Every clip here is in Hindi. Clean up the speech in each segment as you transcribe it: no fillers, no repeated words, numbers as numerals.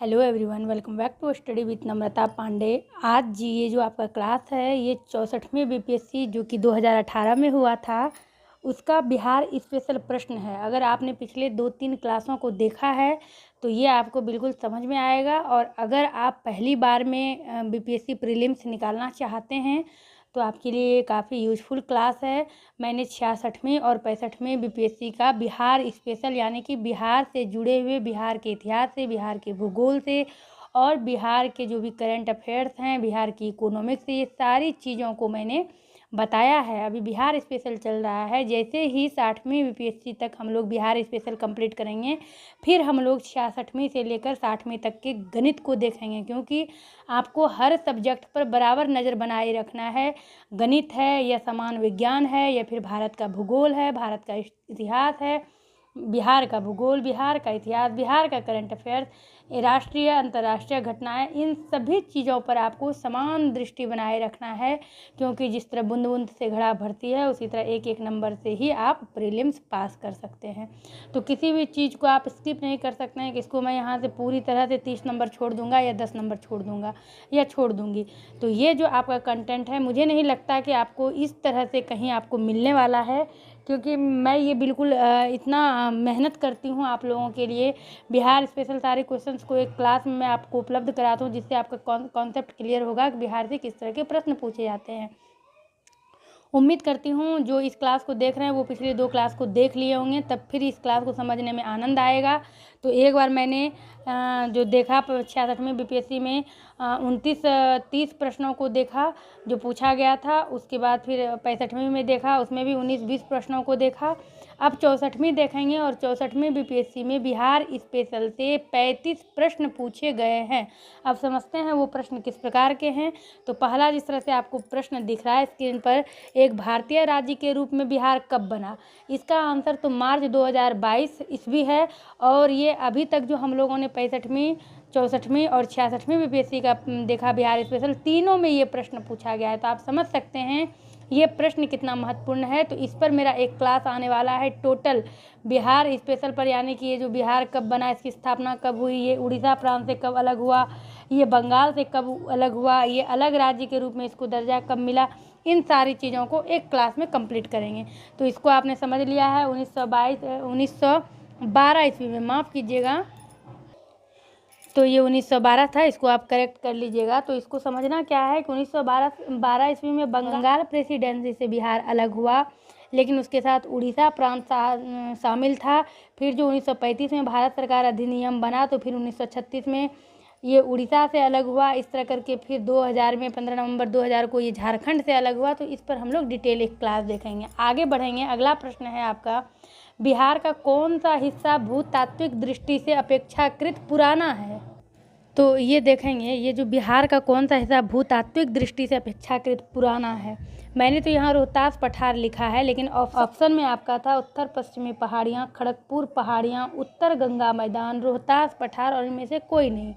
Hello everyone, welcome back to study with Namrata Pandey. आज जी ये जो आपका क्लास है ये 64वें बीपीएससी जो कि 2018 में हुआ था उसका बिहार स्पेशल प्रश्न है। अगर आपने पिछले 2-3 क्लासों को देखा है तो ये आपको बिल्कुल समझ में आएगा। और अगर आप पहली बार में बीपीएससी प्रीलिम्स निकालना चाहते हैं तो आपके लिए काफ़ी यूज़फुल क्लास है। मैंने 66वें और 65वें बीपीएससी का बिहार स्पेशल यानी कि बिहार से जुड़े हुए, बिहार के इतिहास से, बिहार के भूगोल से और बिहार के जो भी करंट अफेयर्स हैं, बिहार की इकोनॉमिक्स से, ये सारी चीज़ों को मैंने बताया है। अभी बिहार स्पेशल चल रहा है। जैसे ही 60वीं बीपीएससी तक हम लोग बिहार स्पेशल कंप्लीट करेंगे फिर हम लोग 66वीं से लेकर 60वीं तक के गणित को देखेंगे, क्योंकि आपको हर सब्जेक्ट पर बराबर नज़र बनाए रखना है। गणित है या समान विज्ञान है या फिर भारत का भूगोल है, भारत का इतिहास है, बिहार का भूगोल, बिहार का इतिहास, बिहार का करंट अफेयर्स, राष्ट्रीय अंतर्राष्ट्रीय घटनाएं, इन सभी चीज़ों पर आपको समान दृष्टि बनाए रखना है। क्योंकि जिस तरह बूंद बूंद से घड़ा भरती है उसी तरह एक एक नंबर से ही आप प्रीलिम्स पास कर सकते हैं। तो किसी भी चीज़ को आप स्किप नहीं कर सकते हैं कि इसको मैं यहाँ से पूरी तरह से 30 नंबर छोड़ दूंगा या 10 नंबर छोड़ दूंगा या छोड़ दूंगी। तो ये जो आपका कंटेंट है मुझे नहीं लगता कि आपको इस तरह से कहीं आपको मिलने वाला है, क्योंकि मैं ये बिल्कुल इतना मेहनत करती हूँ आप लोगों के लिए। बिहार स्पेशल सारे क्वेश्चंस को एक क्लास में मैं आपको उपलब्ध कराता हूँ, जिससे आपका कॉन्सेप्ट क्लियर होगा कि बिहार से किस तरह के प्रश्न पूछे जाते हैं। उम्मीद करती हूँ जो इस क्लास को देख रहे हैं वो पिछले 2 क्लास को देख लिए होंगे, तब फिर इस क्लास को समझने में आनंद आएगा। तो एक बार मैंने जो देखा 66वें बीपीएससी में 30 प्रश्नों को देखा जो पूछा गया था। उसके बाद फिर 65वें में देखा, उसमें भी 19-20 प्रश्नों को देखा। अब 64वीं देखेंगे और 64वें बीपीएससी में बिहार स्पेशल से 35 प्रश्न पूछे गए हैं। अब समझते हैं वो प्रश्न किस प्रकार के हैं। तो पहला जिस तरह से आपको प्रश्न दिख रहा है स्क्रीन पर, एक भारतीय राज्य के रूप में बिहार कब बना? इसका आंसर तो मार्च 2022 ईस्वी है। और ये अभी तक जो हम लोगों ने 65वीं, 64वीं और 66वीं बीपीएससी का देखा बिहार स्पेशल, तीनों में ये प्रश्न पूछा गया है। तो आप समझ सकते हैं ये प्रश्न कितना महत्वपूर्ण है। तो इस पर मेरा एक क्लास आने वाला है टोटल बिहार स्पेशल पर, यानी कि ये जो बिहार कब बना, इसकी स्थापना कब हुई, ये उड़ीसा प्रांत से कब अलग हुआ, ये बंगाल से कब अलग हुआ, ये अलग राज्य के रूप में इसको दर्जा कब मिला, इन सारी चीज़ों को एक क्लास में कंप्लीट करेंगे। तो इसको आपने समझ लिया है। 1912 ईस्वी में, माफ़ कीजिएगा, तो ये 1912 था, इसको आप करेक्ट कर लीजिएगा। तो इसको समझना क्या है कि 1912 ईस्वी में बंगाल प्रेसिडेंसी से बिहार अलग हुआ, लेकिन उसके साथ उड़ीसा प्रांत शामिल था। फिर जो 1935 में भारत सरकार अधिनियम बना, तो फिर 1936 में ये उड़ीसा से अलग हुआ। इस तरह करके फिर 2000 में 15 नवंबर 2000 को ये झारखंड से अलग हुआ। तो इस पर हम लोग डिटेल एक क्लास देखेंगे। आगे बढ़ेंगे। अगला प्रश्न है आपका, बिहार का कौन सा हिस्सा भूतात्विक दृष्टि से अपेक्षाकृत पुराना है? तो ये देखेंगे, ये जो बिहार का कौन सा हिस्सा भूतात्विक दृष्टि से अपेक्षाकृत पुराना है। मैंने तो यहाँ रोहतास पठार लिखा है, लेकिन ऑप्शन में आपका था उत्तर पश्चिमी पहाड़ियाँ, खड़गपुर पहाड़ियाँ, उत्तर गंगा मैदान, रोहतास पठार और इनमें से कोई नहीं।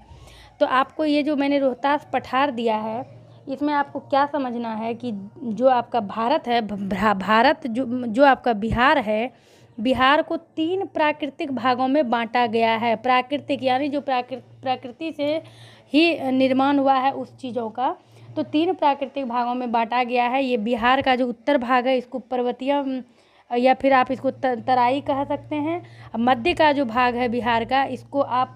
तो आपको ये जो मैंने रोहतास पठार दिया है, इसमें आपको क्या समझना है कि जो आपका भारत है, भारत जो आपका बिहार है, बिहार को 3 प्राकृतिक भागों में बांटा गया है। प्राकृतिक यानी जो प्रकृति से ही निर्माण हुआ है उस चीज़ों का। तो 3 प्राकृतिक भागों में बांटा गया है। ये बिहार का जो उत्तर भाग है इसको पर्वतीय या फिर आप इसको तराई कह सकते हैं। मध्य का जो भाग है बिहार का, इसको आप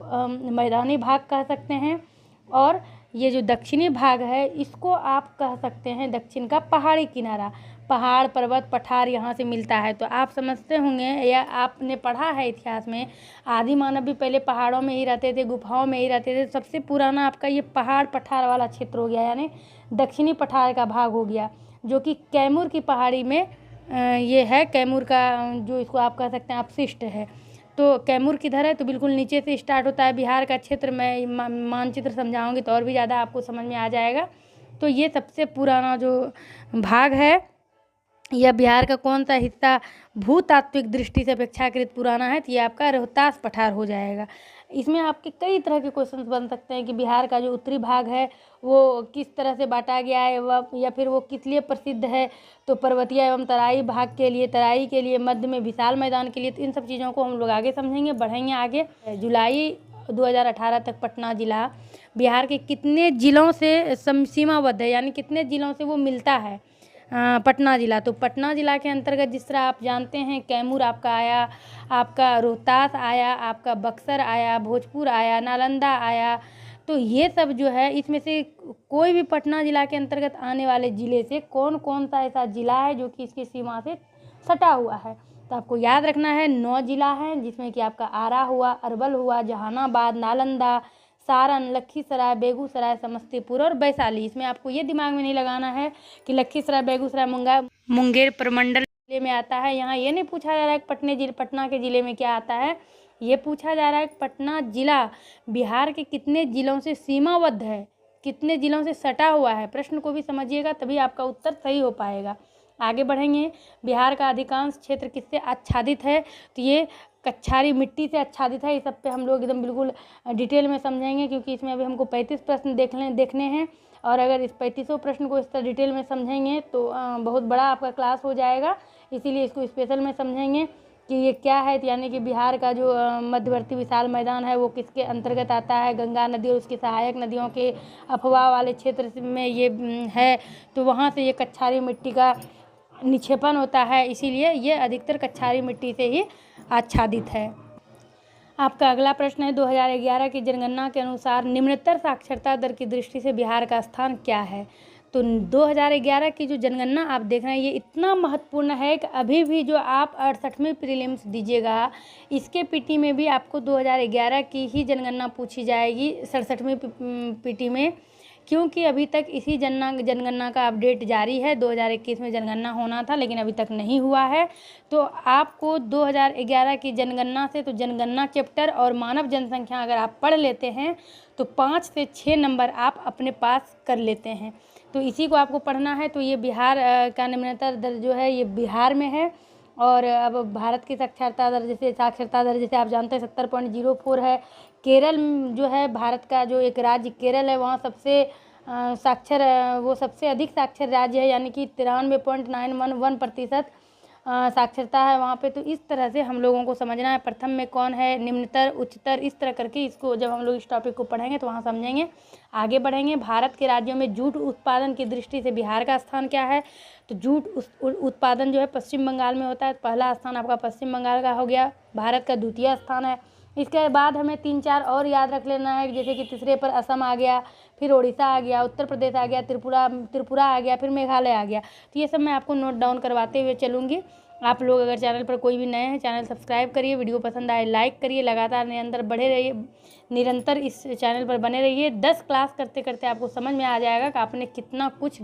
मैदानी भाग कह सकते हैं। और ये जो दक्षिणी भाग है इसको आप कह सकते हैं दक्षिण का पहाड़ी किनारा। पहाड़, पर्वत, पठार यहाँ से मिलता है। तो आप समझते होंगे या आपने पढ़ा है इतिहास में, आदि मानव भी पहले पहाड़ों में ही रहते थे, गुफाओं में ही रहते थे। सबसे पुराना आपका ये पहाड़ पठार वाला क्षेत्र हो गया, यानी दक्षिणी पठार का भाग हो गया, जो कि कैमूर की पहाड़ी में ये है। कैमूर का जो इसको आप कह सकते हैं अपशिष्ट है। तो कैमूर किधर है? तो बिल्कुल नीचे से स्टार्ट होता है बिहार का क्षेत्र। मैं मानचित्र समझाऊंगी तो और भी ज़्यादा आपको समझ में आ जाएगा। तो ये सबसे पुराना जो भाग है, यह बिहार का कौन सा हिस्सा भूतात्विक दृष्टि से अपेक्षाकृत पुराना है, तो ये आपका रोहतास पठार हो जाएगा। इसमें आपके कई तरह के क्वेश्चंस बन सकते हैं कि बिहार का जो उत्तरी भाग है वो किस तरह से बांटा गया है, वह या फिर वो किस लिए प्रसिद्ध है। तो पर्वतीय एवं तराई भाग के लिए, मध्य में विशाल मैदान के लिए। तो इन सब चीज़ों को हम लोग आगे समझेंगे, बढ़ेंगे आगे। जुलाई 2018 तक पटना ज़िला बिहार के कितने ज़िलों से सीमाबद्ध है, यानी कितने ज़िलों से वो मिलता है पटना ज़िला। तो पटना ज़िला के अंतर्गत जिस तरह आप जानते हैं कैमूर आपका आया, आपका रोहतास आया, आपका बक्सर आया, भोजपुर आया, नालंदा आया। तो ये सब जो है इसमें से कोई भी पटना ज़िला के अंतर्गत आने वाले ज़िले से कौन कौन सा ऐसा ज़िला है जो कि इसकी सीमा से सटा हुआ है। तो आपको याद रखना है 9 ज़िला हैं, जिसमें कि आपका आरा हुआ, अरवल हुआ, जहानाबाद, नालंदा, सारण, लखीसराय, बेगूसराय, समस्तीपुर और वैशाली। इसमें आपको ये दिमाग में नहीं लगाना है कि लखीसराय, बेगूसराय, मुंगेर प्रमंडल जिले में आता है। यहाँ ये नहीं पूछा जा रहा है कि पटना के ज़िले में क्या आता है, ये पूछा जा रहा है कि पटना ज़िला बिहार के कितने ज़िलों से सीमाबद्ध है, कितने ज़िलों से सटा हुआ है। प्रश्न को भी समझिएगा तभी आपका उत्तर सही हो पाएगा। आगे बढ़ेंगे। बिहार का अधिकांश क्षेत्र किससे आच्छादित है, तो ये कछारी मिट्टी से आच्छादित है। इस सब पे हम लोग एकदम बिल्कुल डिटेल में समझेंगे, क्योंकि इसमें अभी हमको 35 प्रश्न देखने हैं, और अगर इस 35 प्रश्न को इस तरह डिटेल में समझेंगे तो बहुत बड़ा आपका क्लास हो जाएगा। इसीलिए इसको स्पेशल में समझेंगे कि ये क्या है। यानी कि बिहार का जो मध्यवर्ती विशाल मैदान है वो किसके अंतर्गत आता है, गंगा नदी और उसकी सहायक नदियों के अफवाह वाले क्षेत्र में ये है, तो वहाँ से ये कछारी मिट्टी का निक्षेपण होता है, इसीलिए ये अधिकतर कछारी मिट्टी से ही आच्छादित है। आपका अगला प्रश्न है 2011 की जनगणना के अनुसार निम्नतर साक्षरता दर की दृष्टि से बिहार का स्थान क्या है। तो 2011 की जो जनगणना आप देख रहे हैं ये इतना महत्वपूर्ण है कि अभी भी जो आप 68वें प्रीलिम्स दीजिएगा इसके पीटी में भी आपको 2011 की ही जनगणना पूछी जाएगी 67वें पीटी में, क्योंकि अभी तक इसी जनगणना का अपडेट जारी है। 2021 में जनगणना होना था लेकिन अभी तक नहीं हुआ है। तो आपको 2011 की जनगणना से तो जनगणना चैप्टर और मानव जनसंख्या अगर आप पढ़ लेते हैं तो 5 से 6 नंबर आप अपने पास कर लेते हैं। तो इसी को आपको पढ़ना है। तो ये बिहार का निम्नतर दर जो है ये बिहार में है। और अब भारत की साक्षरता दर जैसे आप जानते हैं 70.04 है। केरल जो है भारत का जो एक राज्य केरल है वहाँ सबसे सबसे अधिक साक्षर राज्य है, यानी कि 93.911% साक्षरता है वहाँ पे। तो इस तरह से हम लोगों को समझना है प्रथम में कौन है, निम्नतर, उच्चतर, इस तरह करके इसको जब हम लोग इस टॉपिक को पढ़ेंगे तो वहाँ समझेंगे। आगे बढ़ेंगे। भारत के राज्यों में जूट उत्पादन की दृष्टि से बिहार का स्थान क्या है। तो जूट उत्पादन जो है पश्चिम बंगाल में होता है। पहला स्थान आपका पश्चिम बंगाल का हो गया, भारत का द्वितीय स्थान है। इसके बाद हमें 3-4 और याद रख लेना है, जैसे कि तीसरे पर असम आ गया, फिर उड़ीसा आ गया, उत्तर प्रदेश आ गया, त्रिपुरा आ गया, फिर मेघालय आ गया। तो ये सब मैं आपको नोट डाउन करवाते हुए चलूँगी। आप लोग अगर चैनल पर कोई भी नए हैं चैनल सब्सक्राइब करिए, वीडियो पसंद आए लाइक करिए, लगातार निरंतर इस चैनल पर बने रहिए। 10 क्लास करते करते आपको समझ में आ जाएगा कि आपने कितना कुछ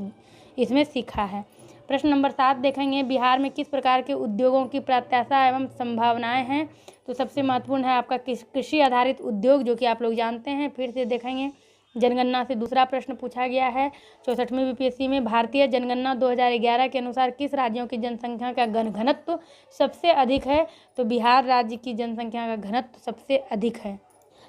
इसमें सीखा है। प्रश्न नंबर 7 देखेंगे। बिहार में किस प्रकार के उद्योगों की प्रत्याशा एवं संभावनाएं हैं। तो सबसे महत्वपूर्ण है आपका कृषि आधारित उद्योग, जो कि आप लोग जानते हैं। फिर से देखेंगे। जनगणना से दूसरा प्रश्न पूछा गया है 64वें बीपीएससी में। भारतीय जनगणना 2011 के अनुसार किस राज्यों की जनसंख्या का घनत्व सबसे अधिक है। तो बिहार राज्य की जनसंख्या का घनत्व सबसे अधिक है।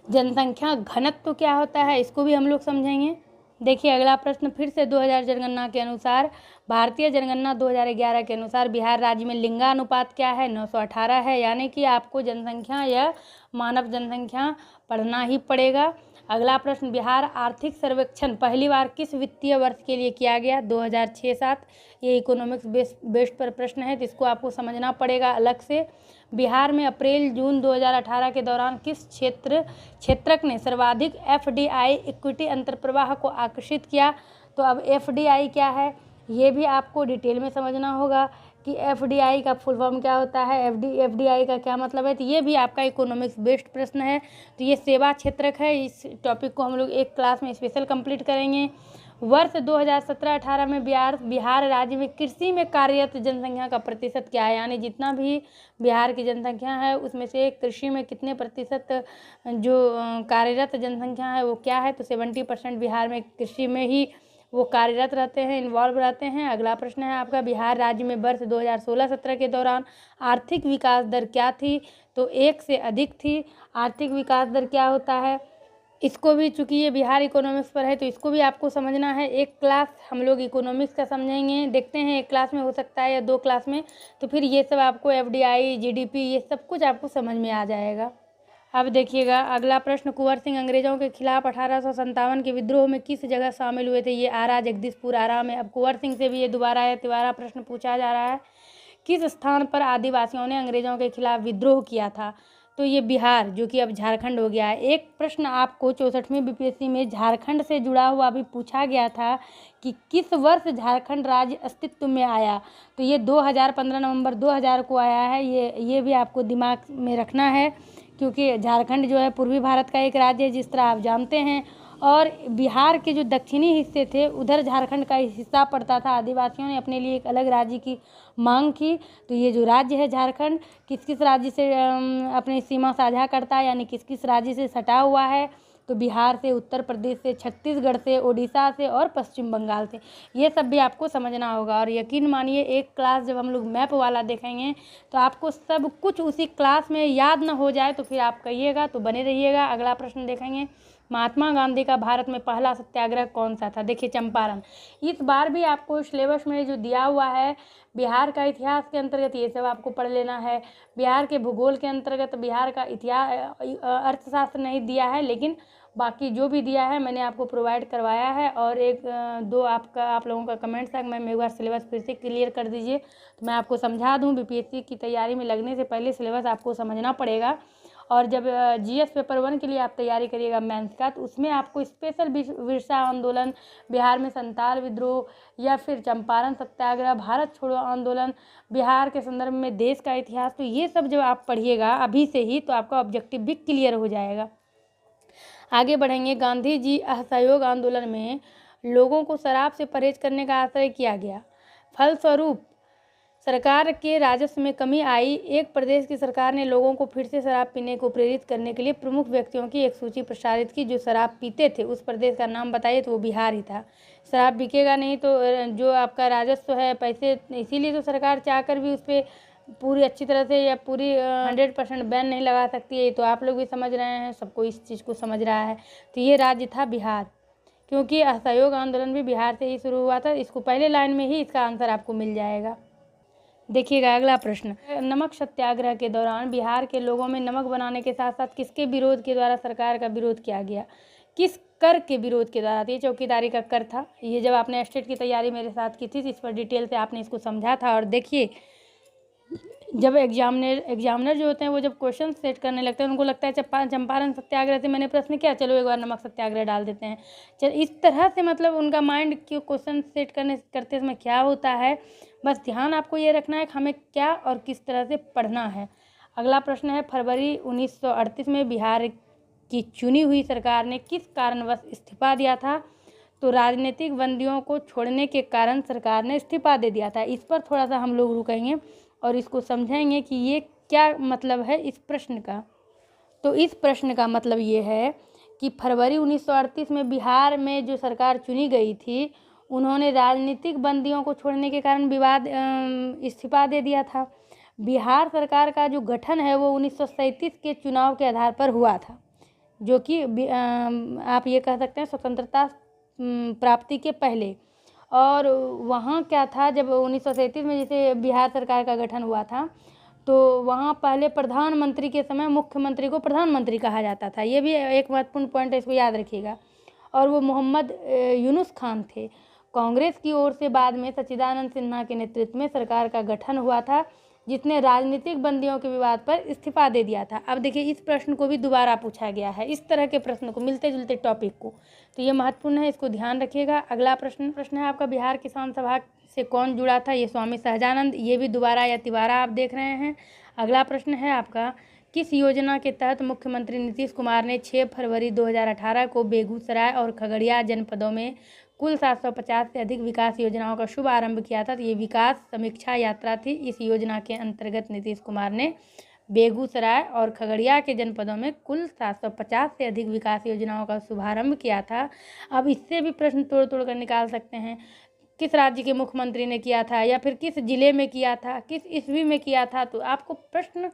जनसंख्या घनत्व क्या होता है इसको भी हम लोग समझेंगे। देखिए अगला प्रश्न फिर से 2000 जनगणना के अनुसार, भारतीय जनगणना 2011 के अनुसार बिहार राज्य में लिंगानुपात क्या है, 918 है। यानी कि आपको जनसंख्या या मानव जनसंख्या पढ़ना ही पड़ेगा। अगला प्रश्न, बिहार आर्थिक सर्वेक्षण पहली बार किस वित्तीय वर्ष के लिए किया गया, 2006-07। ये इकोनॉमिक्स बेस्ड पर प्रश्न है तो इसको आपको समझना पड़ेगा अलग से। बिहार में अप्रैल जून 2018 के दौरान किस क्षेत्रक ने सर्वाधिक एफडीआई इक्विटी अंतर्प्रवाह को आकर्षित किया। तो अब एफडीआई क्या है ये भी आपको डिटेल में समझना होगा कि एफडीआई का फुल फॉर्म क्या होता है, एफडीआई का क्या मतलब है। तो ये भी आपका इकोनॉमिक्स बेस्ड प्रश्न है। तो ये सेवा क्षेत्रक है। इस टॉपिक को हम लोग एक क्लास में स्पेशल कंप्लीट करेंगे। वर्ष 2017-18 में बिहार राज्य में कृषि में कार्यरत जनसंख्या का प्रतिशत क्या है, यानी जितना भी बिहार की जनसंख्या है उसमें से कृषि में कितने प्रतिशत जो कार्यरत जनसंख्या है वो क्या है। तो 70% बिहार में कृषि में ही वो कार्यरत रहते हैं, इन्वॉल्व रहते हैं। अगला प्रश्न है आपका, बिहार राज्य में वर्ष 2016-17 के दौरान आर्थिक विकास दर क्या थी। तो 1 से अधिक थी। आर्थिक विकास दर क्या होता है इसको भी, चूँकि ये बिहार इकोनॉमिक्स पर है तो इसको भी आपको समझना है। एक क्लास हम लोग इकोनॉमिक्स का समझेंगे, देखते हैं एक क्लास में हो सकता है या 2 क्लास में। तो फिर ये सब आपको एफडीआई, जीडीपी ये सब कुछ आपको समझ में आ जाएगा। अब देखिएगा अगला प्रश्न, कुंवर सिंह अंग्रेजों के खिलाफ 1857 के विद्रोह में किस जगह शामिल हुए थे? ये आरा, जगदीशपुर, आरा में। अब कुंवर सिंह से भी ये दोबारा या तिबारा प्रश्न पूछा जा रहा है। किस स्थान पर आदिवासियों ने अंग्रेजों के खिलाफ विद्रोह किया था? तो ये बिहार, जो कि अब झारखंड हो गया है। एक प्रश्न आपको 64वीं बीपीएससी में झारखंड से जुड़ा हुआ भी पूछा गया था कि किस वर्ष झारखंड राज्य अस्तित्व में आया? तो ये 2015 नवंबर 2000 को आया है। ये भी आपको दिमाग में रखना है, क्योंकि झारखंड जो है पूर्वी भारत का एक राज्य है, जिस तरह आप जानते हैं। और बिहार के जो दक्षिणी हिस्से थे उधर झारखंड का हिस्सा पड़ता था। आदिवासियों ने अपने लिए एक अलग राज्य की मांग की। तो ये जो राज्य है झारखंड, किस किस राज्य से अपनी सीमा साझा करता है, यानी किस किस राज्य से सटा हुआ है? तो बिहार से, उत्तर प्रदेश से, छत्तीसगढ़ से, उड़ीसा से और पश्चिम बंगाल से। ये सब भी आपको समझना होगा। और यकीन मानिए एक क्लास जब हम लोग मैप वाला देखेंगे तो आपको सब कुछ उसी क्लास में याद ना हो जाए तो फिर आप कहिएगा, तो बने रहिएगा। अगला प्रश्न देखेंगे, महात्मा गांधी का भारत में पहला सत्याग्रह कौन सा था? देखिए चंपारण। इस बार भी आपको सिलेबस में जो दिया हुआ है बिहार का इतिहास के अंतर्गत ये सब आपको पढ़ लेना है। बिहार के भूगोल के अंतर्गत बिहार का इतिहास, अर्थशास्त्र नहीं दिया है, लेकिन बाकी जो भी दिया है मैंने आपको प्रोवाइड करवाया है। और एक दो आप लोगों का कमेंट था, मैम एक बार सिलेबस फिर से क्लियर कर दीजिए। तो मैं आपको समझा दूं, बीपीएससी की तैयारी में लगने से पहले सिलेबस आपको समझना पड़ेगा। और जब जीएस पेपर 1 के लिए आप तैयारी करिएगा मेंस का, तो उसमें आपको स्पेशल बिरसा आंदोलन, बिहार में संताल विद्रोह, या फिर चंपारण सत्याग्रह, भारत छोड़ो आंदोलन, बिहार के संदर्भ में देश का इतिहास, तो ये सब जब आप पढ़िएगा अभी से ही तो आपका ऑब्जेक्टिव भी क्लियर हो जाएगा। आगे बढ़ेंगे, गांधी जी असहयोग आंदोलन में लोगों को शराब से परहेज करने का आश्रय किया गया। फलस्वरूप सरकार के राजस्व में कमी आई। एक प्रदेश की सरकार ने लोगों को फिर से शराब पीने को प्रेरित करने के लिए प्रमुख व्यक्तियों की एक सूची प्रसारित की जो शराब पीते थे। उस प्रदेश का नाम बताइए, तो वो बिहार ही था। शराब बिकेगा नहीं तो जो आपका राजस्व है, पैसे, इसीलिए तो सरकार चाहकर भी उस पर पूरी अच्छी तरह से या पूरी 100% बैन नहीं लगा सकती है। तो आप लोग भी समझ रहे हैं, सबको इस चीज़ को समझ रहा है। तो ये राज्य था बिहार, क्योंकि असहयोग आंदोलन भी बिहार से ही शुरू हुआ था। इसको पहले लाइन में ही इसका आंसर आपको मिल जाएगा। देखिएगा अगला प्रश्न, नमक सत्याग्रह के दौरान बिहार के लोगों में नमक बनाने के साथ साथ किसके विरोध के द्वारा सरकार का विरोध किया गया? किस कर के विरोध के द्वारा? ये चौकीदारी का कर था। ये जब आपने स्टेट की तैयारी मेरे साथ की थी तो इस पर डिटेल से आपने इसको समझा था। और देखिए जब एग्जामिनर जो होते हैं वो जब क्वेश्चन सेट करने लगते हैं, उनको लगता है चंपारण सत्याग्रह से मैंने प्रश्न किया, चलो एक बार नमक सत्याग्रह डाल देते हैं। चल इस तरह से मतलब उनका माइंड क्यों क्वेश्चन सेट करते समय क्या होता है, बस ध्यान आपको ये रखना है कि हमें क्या और किस तरह से पढ़ना है। अगला प्रश्न है, फरवरी 1938 में बिहार की चुनी हुई सरकार ने किस कारणवश इस्तीफा दिया था? तो राजनीतिक बंदियों को छोड़ने के कारण सरकार ने इस्तीफा दे दिया था। इस पर थोड़ा सा हम लोग रुकेंगे और इसको समझेंगे कि ये क्या मतलब है इस प्रश्न का। तो इस प्रश्न का मतलब ये है कि फरवरी 1938 में बिहार में जो सरकार चुनी गई थी, उन्होंने राजनीतिक बंदियों को छोड़ने के कारण इस्तीफा दे दिया था। बिहार सरकार का जो गठन है वो 1937 के चुनाव के आधार पर हुआ था, जो कि आप ये कह सकते हैं स्वतंत्रता प्राप्ति के पहले। और वहाँ क्या था, जब 1937 में जैसे बिहार सरकार का गठन हुआ था तो वहाँ पहले प्रधानमंत्री के समय मुख्यमंत्री को प्रधानमंत्री कहा जाता था। ये भी एक महत्वपूर्ण पॉइंट है, इसको याद रखिएगा। और वो मोहम्मद यूनुस खान थे। कांग्रेस की ओर से बाद में सच्चिदानंद सिन्हा के नेतृत्व में सरकार का गठन हुआ था, जिसने राजनीतिक बंदियों के विवाद पर इस्तीफा दे दिया था। अब देखिए इस प्रश्न को भी दोबारा पूछा गया है, इस तरह के प्रश्न को, मिलते जुलते टॉपिक को, तो ये महत्वपूर्ण है, इसको ध्यान रखिएगा। अगला प्रश्न है आपका, बिहार किसान सभा से कौन जुड़ा था? ये स्वामी सहजानंद। ये भी दोबारा या तिबारा आप देख रहे हैं। अगला प्रश्न है आपका, किस योजना के तहत मुख्यमंत्री नीतीश कुमार ने 6 फरवरी 2018 को बेगूसराय और खगड़िया जनपदों में कुल 750 से अधिक विकास योजनाओं का शुभ आरंभ किया था? तो ये विकास समीक्षा यात्रा थी। इस योजना के अंतर्गत नीतीश कुमार ने बेगूसराय और खगड़िया के जनपदों में कुल 750 से अधिक विकास योजनाओं का शुभारंभ किया था। अब इससे भी प्रश्न तोड़ तोड़ कर निकाल सकते हैं, किस राज्य के मुख्यमंत्री ने किया था, या फिर किस जिले में किया था, किस ईस्वी में किया था। तो आपको प्रश्न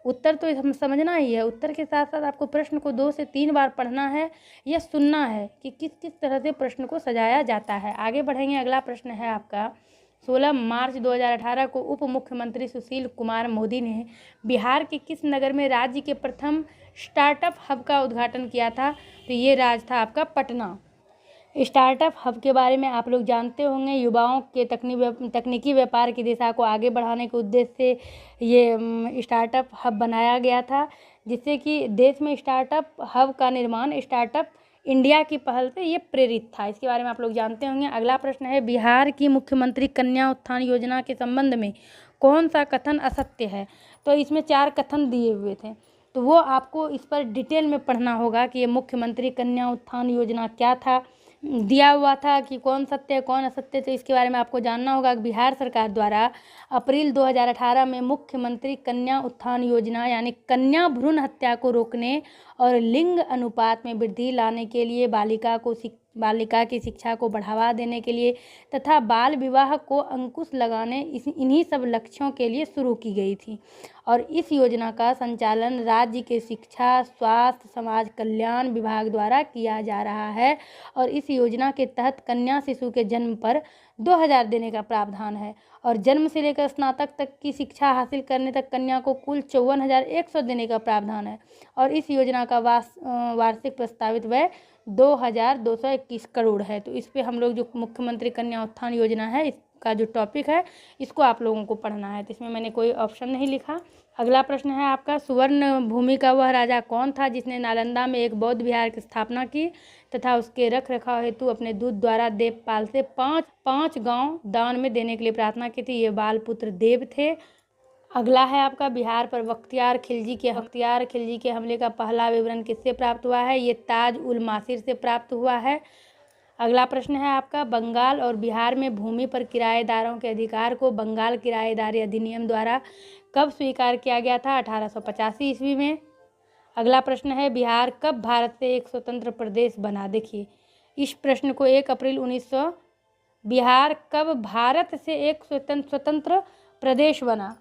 उत्तर तो समझना ही है, उत्तर के साथ साथ आपको प्रश्न को 2 से 3 बार पढ़ना है या सुनना है कि किस किस तरह से प्रश्न को सजाया जाता है। आगे बढ़ेंगे, अगला प्रश्न है आपका, 16 मार्च 2018 को उप मुख्यमंत्री सुशील कुमार मोदी ने बिहार के किस नगर में राज्य के प्रथम स्टार्टअप हब का उद्घाटन किया था? तो ये राज्य था आपका पटना। स्टार्टअप हब के बारे में आप लोग जानते होंगे, युवाओं के तकनीकी व्यापार की दिशा को आगे बढ़ाने के उद्देश्य से ये स्टार्टअप हब बनाया गया था, जिससे कि देश में स्टार्टअप हब का निर्माण स्टार्टअप इंडिया की पहल से ये प्रेरित था। इसके बारे में आप लोग जानते होंगे। अगला प्रश्न है, बिहार की मुख्यमंत्री कन्या उत्थान योजना के संबंध में कौन सा कथन असत्य है? तो इसमें 4 कथन दिए हुए थे, तो वो आपको इस पर डिटेल में पढ़ना होगा कि ये मुख्यमंत्री कन्या उत्थान योजना क्या था, दिया हुआ था कि कौन सत्य है कौन असत्य। तो इसके बारे में आपको जानना होगा कि बिहार सरकार द्वारा अप्रैल 2018 में मुख्यमंत्री कन्या उत्थान योजना यानी कन्या भ्रूण हत्या को रोकने और लिंग अनुपात में वृद्धि लाने के लिए, बालिका की शिक्षा को बढ़ावा देने के लिए तथा बाल विवाह को अंकुश लगाने इन्हीं सब लक्ष्यों के लिए शुरू की गई थी। और इस योजना का संचालन राज्य के शिक्षा, स्वास्थ्य, समाज कल्याण विभाग द्वारा किया जा रहा है। और इस योजना के तहत कन्या शिशु के जन्म पर 2000 देने का प्रावधान है और जन्म से लेकर स्नातक तक की शिक्षा हासिल करने तक कन्या को कुल 54,100 देने का प्रावधान है। और इस योजना का वार्षिक प्रस्तावित व्यय 2,221 करोड़ है। तो इस पे हम लोग जो मुख्यमंत्री कन्या उत्थान योजना है इसका जो टॉपिक है इसको आप लोगों को पढ़ना है। तो इसमें मैंने कोई ऑप्शन नहीं लिखा। अगला प्रश्न है आपका, सुवर्ण भूमि का वह राजा कौन था जिसने नालंदा में एक बौद्ध विहार की स्थापना की तथा उसके रख रखाव हेतु अपने दूत द्वारा देवपाल से पाँच गांव दान में देने के लिए प्रार्थना की थी? ये बालपुत्र देव थे। अगला है आपका, बिहार पर बख्तियार खिलजी के हमले का पहला विवरण किससे प्राप्त हुआ है? ये ताज उल मासिर से प्राप्त हुआ है। अगला प्रश्न है आपका, बंगाल और बिहार में भूमि पर किराएदारों के अधिकार को बंगाल किराएदारी अधिनियम द्वारा कब स्वीकार किया गया था? 1885 ईस्वी में। अगला प्रश्न है, बिहार कब भारत से एक स्वतंत्र प्रदेश बना? देखिए इस प्रश्न को 1 अप्रैल 1900 बिहार कब भारत से एक स्वतंत्र प्रदेश बना?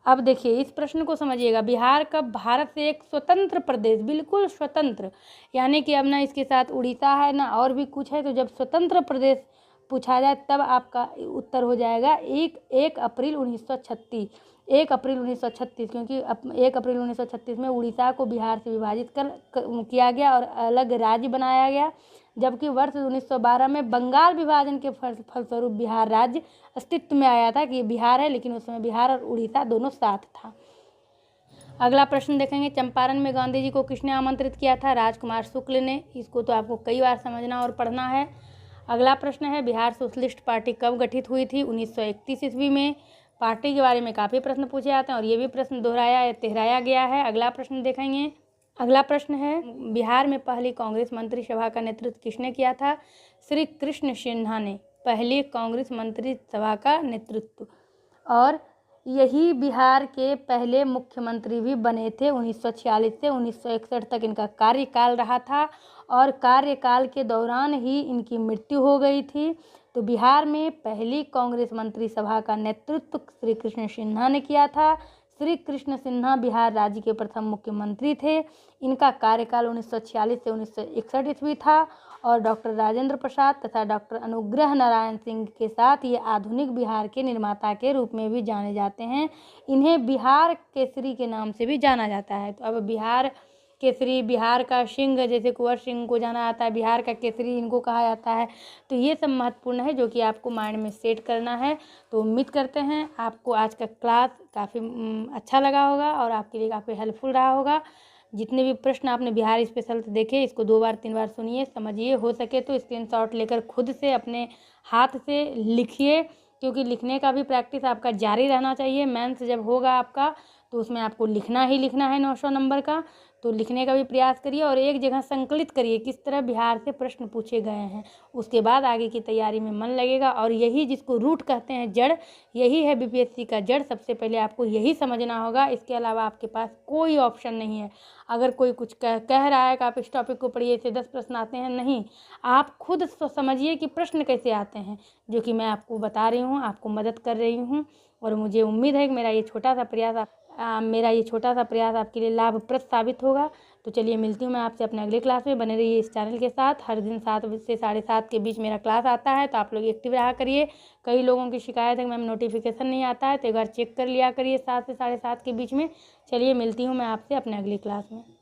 अब देखिए इस प्रश्न को समझिएगा, बिहार कब भारत से एक स्वतंत्र प्रदेश, बिल्कुल स्वतंत्र, यानी कि अब ना इसके साथ उड़ीसा है ना और भी कुछ है। तो जब स्वतंत्र प्रदेश पूछा जाए तब आपका उत्तर हो जाएगा 1 अप्रैल 1936। 1 अप्रैल 1936, क्योंकि 1 अप्रैल 1936 में उड़ीसा को बिहार से विभाजित किया गया और अलग राज्य बनाया गया, जबकि वर्ष 1912 में बंगाल विभाजन के फलस्वरूप बिहार राज्य अस्तित्व में आया था कि ये बिहार है, लेकिन उस समय बिहार और उड़ीसा दोनों साथ था। अगला प्रश्न देखेंगे, चंपारण में गांधी जी को किसने आमंत्रित किया था? राजकुमार शुक्ल ने। इसको तो आपको कई बार समझना और पढ़ना है। अगला प्रश्न है, बिहार सोशलिस्ट पार्टी कब गठित हुई थी? 1931 ईस्वी में। पार्टी के बारे में काफ़ी प्रश्न पूछे जाते हैं और ये भी प्रश्न दोहराया या तिहराया गया है। अगला प्रश्न देखेंगे, अगला प्रश्न है, बिहार में पहली कांग्रेस मंत्री सभा का नेतृत्व किसने किया था? श्री कृष्ण सिन्हा ने पहली कांग्रेस मंत्री सभा का नेतृत्व, और यही बिहार के पहले मुख्यमंत्री भी बने थे। 1946 से 1961 तक इनका कार्यकाल रहा था और कार्यकाल के दौरान ही इनकी मृत्यु हो गई थी। तो बिहार में पहली कांग्रेस मंत्री सभा का नेतृत्व श्री कृष्ण सिन्हा ने किया था। श्री कृष्ण सिन्हा बिहार राज्य के प्रथम मुख्यमंत्री थे। इनका कार्यकाल 1946 से 1961 ईस्वी था और डॉक्टर राजेंद्र प्रसाद तथा डॉक्टर अनुग्रह नारायण सिंह के साथ ये आधुनिक बिहार के निर्माता के रूप में भी जाने जाते हैं। इन्हें बिहार केसरी के नाम से भी जाना जाता है। तो अब बिहार केसरी, बिहार का सिंह, जैसे कुंवर सिंह को जाना जाता है, बिहार का केसरी इनको कहा जाता है। तो ये सब महत्वपूर्ण है जो कि आपको माइंड में सेट करना है। तो उम्मीद करते हैं आपको आज का क्लास काफ़ी अच्छा लगा होगा और आपके लिए काफ़ी हेल्पफुल रहा होगा। जितने भी प्रश्न आपने बिहार स्पेशल से देखे इसको 2 बार 3 बार सुनिए, समझिए, हो सके तो स्क्रीनशॉट लेकर खुद से अपने हाथ से लिखिए, क्योंकि लिखने का भी प्रैक्टिस आपका जारी रहना चाहिए। मेंस जब होगा आपका तो उसमें आपको लिखना ही लिखना है 900 नंबर का, तो लिखने का भी प्रयास करिए और एक जगह संकलित करिए किस तरह बिहार से प्रश्न पूछे गए हैं। उसके बाद आगे की तैयारी में मन लगेगा और यही जिसको रूट कहते हैं, जड़, यही है बीपीएससी का जड़। सबसे पहले आपको यही समझना होगा, इसके अलावा आपके पास कोई ऑप्शन नहीं है। अगर कोई कुछ कह रहा है कि आप इस टॉपिक को पढ़िए, इससे 10 प्रश्न आते हैं, नहीं, आप खुद समझिए कि प्रश्न कैसे आते हैं, जो कि मैं आपको बता रही हूँ, आपको मदद कर रही हूँ। और मुझे उम्मीद है कि मेरा ये छोटा सा प्रयास आपके लिए लाभप्रद साबित होगा। तो चलिए मिलती हूँ मैं आपसे अपने अगली क्लास में। बने रहिए इस चैनल के साथ। हर दिन 7 से 7:30 के बीच मेरा क्लास आता है, तो आप लोग एक्टिव रहा करिए। कई लोगों की शिकायत है कि मैम नोटिफिकेशन नहीं आता है, तो एक बार चेक कर लिया करिए 7 से 7:30 के बीच में। चलिए मिलती हूँ मैं आपसे अपने अगली क्लास में।